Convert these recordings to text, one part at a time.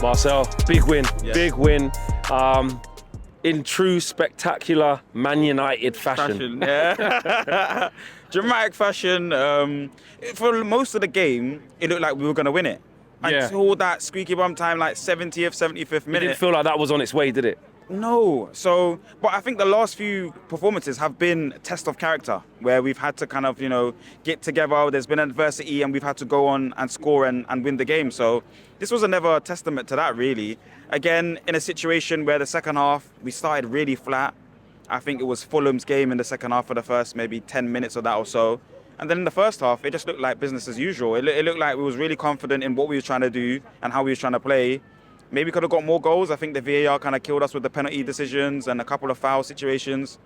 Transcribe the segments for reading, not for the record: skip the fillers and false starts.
Marcel, big win, big win. In true spectacular Man United fashion. Yeah. Dramatic fashion. For most of the game, it looked like we were going to win it. Until that squeaky bum time, like 70th, 75th minute. It didn't feel like that was on its way, did it? No. So, but I think the last few performances have been a test of character, where we've had to kind of, get together. There's been adversity and we've had to go on and score and win the game. So this was never a testament to that, really. Again, in a situation where the second half, we started really flat. I think it was Fulham's game in the second half for the first maybe 10 minutes of that or so. And then in the first half, it just looked like business as usual. It looked like we was really confident in what we were trying to do and how we was trying to play. Maybe could have got more goals. I think the VAR kind of killed us with the penalty decisions and a couple of foul situations.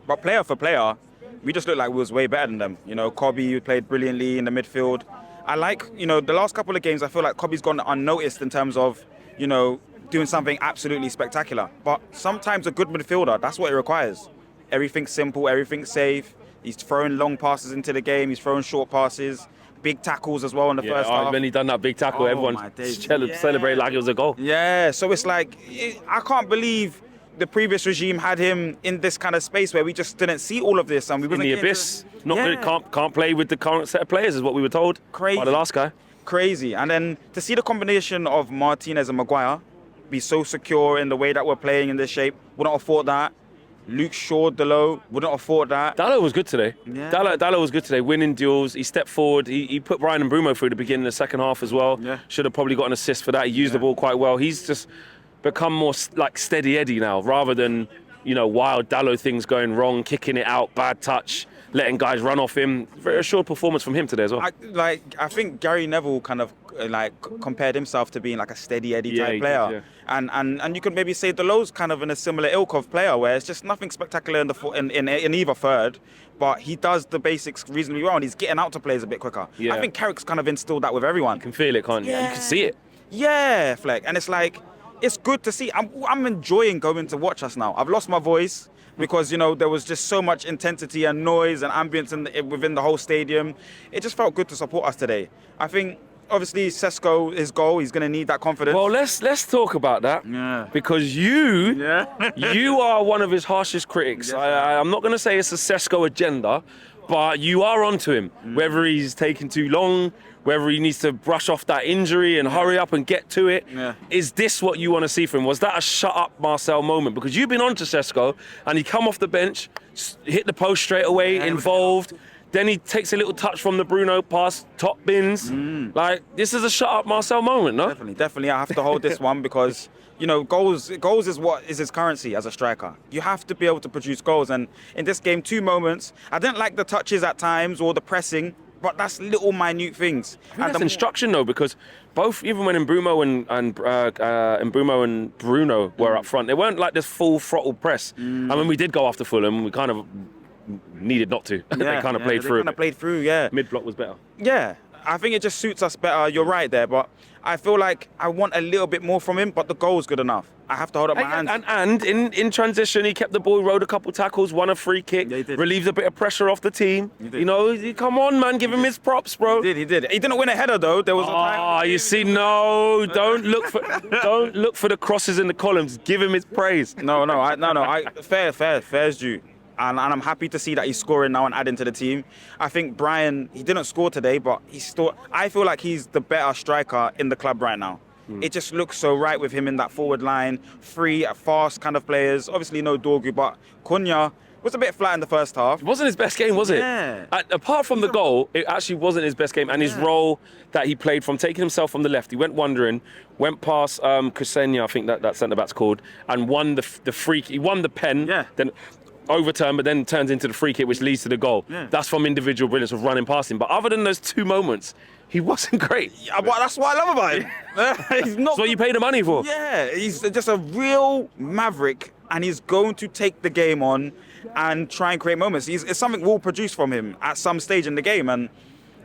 But player for player, we just looked like we was way better than them. Kobe played brilliantly in the midfield. I like, the last couple of games, I feel like Kobe's gone unnoticed in terms of, doing something absolutely spectacular. But sometimes a good midfielder, that's what it requires. Everything's simple, everything's safe. He's throwing long passes into the game. He's throwing short passes. Big tackles as well in the first half. When he done that big tackle, everyone celebrated like it was a goal. Yeah, so it's like, I can't believe the previous regime had him in this kind of space where we just didn't see all of this. And we in the abyss. Can't play with the current set of players is what we were told by the last guy. Crazy. And then to see the combination of Martinez and Maguire be so secure in the way that we're playing in this shape, wouldn't afford that. Luke Shaw, Dalot, wouldn't afford that. Dalot was good today. Yeah. Dalot was good today, winning duels. He stepped forward. He put Brian and Bruno through the beginning of the second half as well. Yeah. Should have probably got an assist for that. He used the ball quite well. He's just become more like steady Eddie now, rather than, wild Dalot things going wrong, kicking it out, bad touch, letting guys run off him. Very assured performance from him today as well. I think Gary Neville kind of compared himself to being like a steady Eddie type player. Did, And you could maybe say Delot's kind of in a similar ilk of player where it's just nothing spectacular in either third, but he does the basics reasonably well and he's getting out to players a bit quicker. Yeah. I think Carrick's kind of instilled that with everyone. You can feel it, can't you? You can see it. Yeah, Fleck. And it's like, it's good to see. I'm enjoying going to watch us now. I've lost my voice because, there was just so much intensity and noise and ambience within the whole stadium. It just felt good to support us today. I think, obviously, Sesko, his goal, he's going to need that confidence. Well, let's talk about that. Yeah. Because you are one of his harshest critics. Yeah. I'm not going to say it's a Sesko agenda, but you are onto him. Whether he's taking too long, whether he needs to brush off that injury and hurry up and get to it. Yeah. Is this what you want to see from him? Was that a shut up Marcel moment? Because you've been on to Sesko and he come off the bench, hit the post straight away, involved. Then he takes a little touch from the Bruno pass, top bins. Like, this is a shut up Marcel moment, no? Definitely. I have to hold this one because, goals is what is his currency as a striker. You have to be able to produce goals. And in this game, 2 moments, I didn't like the touches at times or the pressing, but that's little minute things. I think that's instruction though, because both, even when Mbeumo and Bruno were up front, they weren't like this full throttle press. And when we did go after Fulham, we kind of needed not to. They kind of played through. Yeah. Mid-block was better. Yeah, I think it just suits us better. You're right there, but I feel like I want a little bit more from him, but the goal's good enough. I have to hold up my hands. And in transition, he kept the ball, rode a couple tackles, won a free kick, relieved a bit of pressure off the team. Come on, man, give him his props, bro. He did. He didn't win a header though. There was a time. You see, don't look for the crosses in the columns. Give him his praise. No. Fair's due. And I'm happy to see that he's scoring now and adding to the team. I think Brian, he didn't score today, but I feel like he's the better striker in the club right now. It just looks so right with him in that forward line. Free, fast kind of players. Obviously no Dorgu, but Cunha was a bit flat in the first half. It wasn't his best game, was it? Yeah. Apart from the goal, it actually wasn't his best game. And his role that he played from taking himself from the left, he went wandering, went past Casemiro, I think that centre-back's called, and won the free. He won the pen, then overturned, but then turns into the free kick, which leads to the goal. Yeah. That's from individual brilliance of running past him. But other than those 2 moments, he wasn't great. Yeah, but that's what I love about him. He's not. That's what you pay the money for. Yeah, he's just a real maverick, and he's going to take the game on and try and create moments. It's something we'll produce from him at some stage in the game, and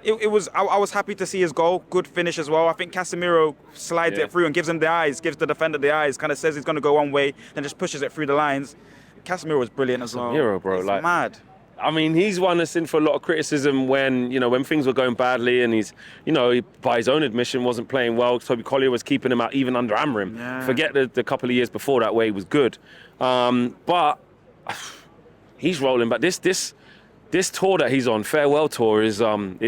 I was happy to see his goal. Good finish as well. I think Casemiro slides it through and gives him the eyes, gives the defender the eyes, kind of says he's going to go one way, then just pushes it through the lines. Casemiro was brilliant as well. Casemiro, bro, it's mad. I mean, he's one that's in for a lot of criticism when, when things were going badly, and he's, he, by his own admission, wasn't playing well. Toby Collier was keeping him out even under Amrim. Yeah. Forget the couple of years before that where he was good. But he's rolling. But this tour that he's on, farewell tour, is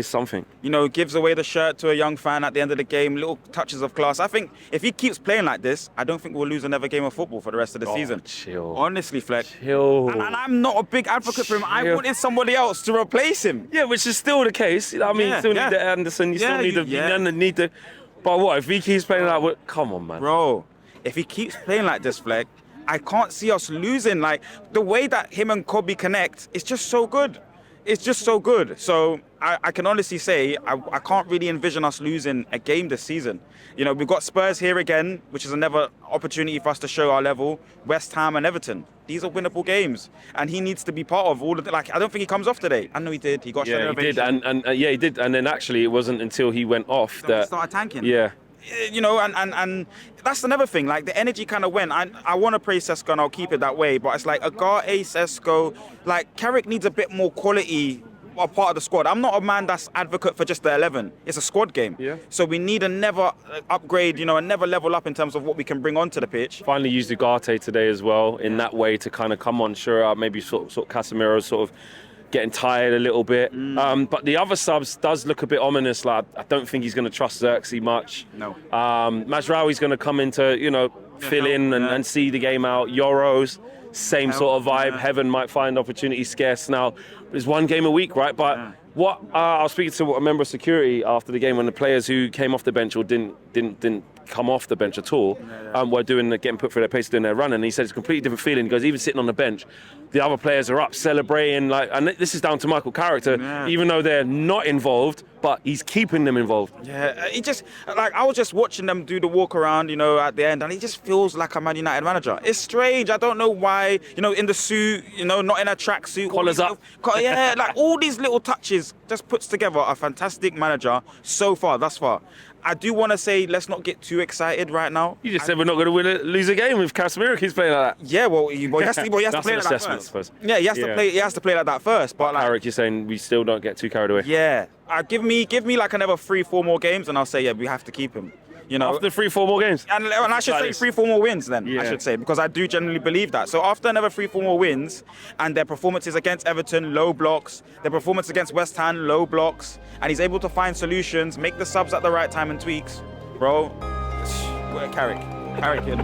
something. Gives away the shirt to a young fan at the end of the game, little touches of class. I think if he keeps playing like this, I don't think we'll lose another game of football for the rest of the season. Chill. Honestly, Fleck. Chill. And I'm not a big advocate for him. I wanted somebody else to replace him. Yeah, which is still the case. I mean, you still need the Anderson, you still need the... But what, if he keeps playing like that, come on, man. Bro, if he keeps playing like this, Fleck, I can't see us losing. Like, the way that him and Kobe connect, it's just so good. It's just so good. So I can honestly say I can't really envision us losing a game this season. We've got Spurs here again, which is another opportunity for us to show our level. West Ham and Everton. These are winnable games, and he needs to be part of all of it. Like, I don't think he comes off today. I know he did. He got he did, and he did. And then actually, it wasn't until he went off that he started tanking. Yeah. And that's another thing. Like, the energy kind of went. I want to praise Sesko, and I'll keep it that way. But it's like Agate, Sesko, like Carrick needs a bit more quality or part of the squad. I'm not a man that's advocate for just the 11. It's a squad game. Yeah. So we need a never upgrade, and never level up in terms of what we can bring onto the pitch. Finally used Ugarte today as well in that way to kind of come on. Sure, maybe sort of Casemiro sort of getting tired a little bit. But the other subs does look a bit ominous. Like, I don't think he's going to trust Xerxes much. No. Mazraoui's going to come in to, fill in and see the game out. Yoros, same sort of vibe. Yeah. Heaven might find opportunity scarce now. There's one game a week, right? But what I was speaking to a member of security after the game when the players who came off the bench or didn't come off the bench at all were getting put through their pace, doing their run, and he said it's a completely different feeling. He goes, even sitting on the bench, the other players are up celebrating, and this is down to Michael character, even though they're not involved, but he's keeping them involved. Yeah, he just, like, I was just watching them do the walk around, at the end, and he just feels like a Man United manager. It's strange. I don't know why, in the suit, not in a tracksuit. Collars up. Yeah, like all these little touches just puts together a fantastic manager thus far. I do want to say, let's not get too excited right now. You just said we're not going to lose a game if Casemiro keeps playing like that. Yeah, well, he has to play like that first. Yeah, he has to play like that first. But like, Carrick, you're saying we still don't get too carried away. Yeah, give me like another 3-4 more games, and I'll say we have to keep him. After 3-4 more games, and I should say 3-4 more wins. Then I should say, because I do genuinely believe that. So after another 3-4 more wins, and their performances against Everton, low blocks, their performance against West Ham, low blocks, and he's able to find solutions, make the subs at the right time and tweaks, bro. Carrick in.